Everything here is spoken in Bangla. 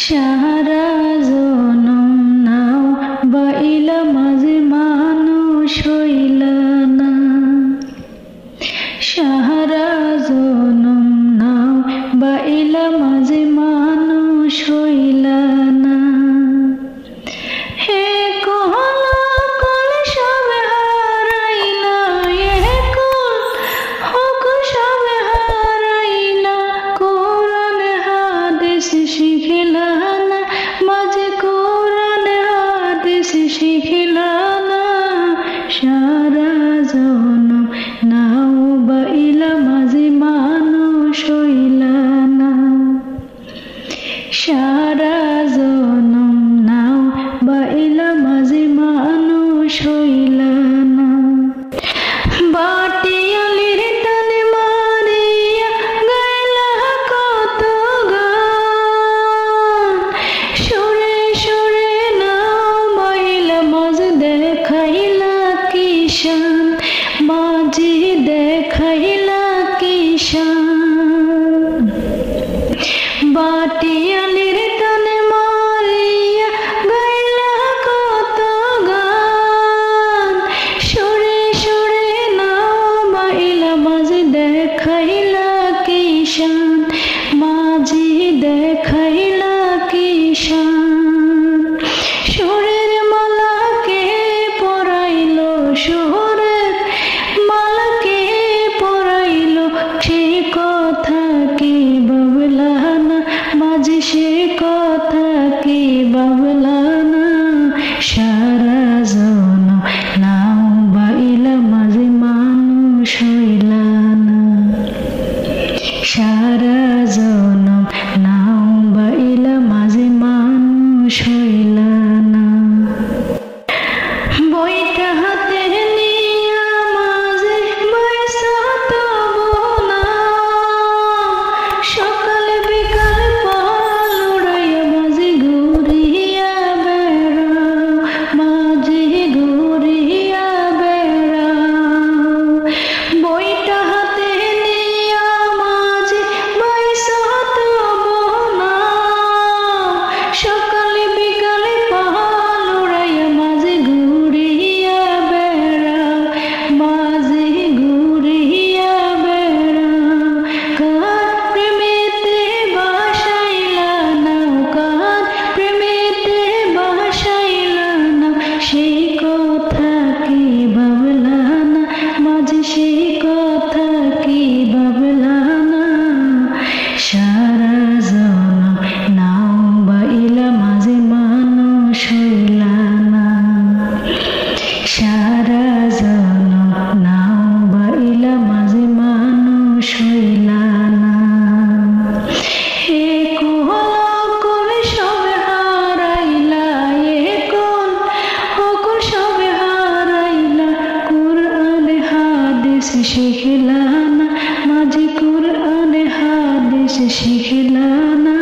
সারা জনম নাও বাইলা মাঝে মানুষ হইলা না, সারা জনম নাও বাইলা মাঝে মানুষ হইলা না। হে কহলা কল সবে হারাইলা, এ কল হক সবে হারাইলা, কোরআন হাদিস শিখিলা না, মাঝে কোরআন হাদিস শিখিলা না। সারা জনম নাও বাইলা মাঝে মানুষ হইলা না, সারা জনম নাও বাইলা মাঝে মানুষ হইলা না। বাটিয়ালির টানে মারিয়া গাইলা কত গান, সুরে সুরে নাও বাইলা মাঝে দেখাইলা কিশান, মাঝে দেখাইলা কিশান। বাটিয়ালির টানে মারিয়া গাইলা কত গান, সুরে সুরে নাও বাইলা মাঝে দেখাইলা কিশান, মাঝে দেখাইলা কিশান। সুরের মালাকে পরাইলো, সুরের মালাকে পরাইলো, সে কথা কি বাবলা না, মাঝে সে কথা কি বাবলা না। সারা জনম নাও বাইলা মাঝে মানুষ হইলা না, সারা জনম নাও বাইলা মাঝে মানুষ হইলা না। বইটা হাতে নিয়া মাঝে বয়সা তবু না, সকাল বিকাল পাল উড়াইয়া মাঝে ঘুরিয়া বেড়াও, মাঝে ঘুরিয়া বেড়াও। বইটা হাতে নিয়া মাঝে বয়সা তবু না, সকাল বিকাল পাল উড়াইয়া মাঝে ঘুরিয়া বেড়াও, মাঝে ঘুরিয়া বেড়াও। কার প্রেমেতে বাসাইলা নাও, কার প্রেমেতে বাসাইলা নাও, সেই কথা কি বাবলা না, মাঝে সেই কথা কি বাবলা না। সারা জনম নাও বাইলা মাঝে মানুষ হইলা না, সারা জনম নাও বাইলা মাঝে মানুষ হইলা না। হে কহলা কল সবে হারাইলা, এ কল হক সবে হারাইলা, কোরআন হাদিস শিখিলা না, মাঝে কোরআন হাদিস শিখিলা না।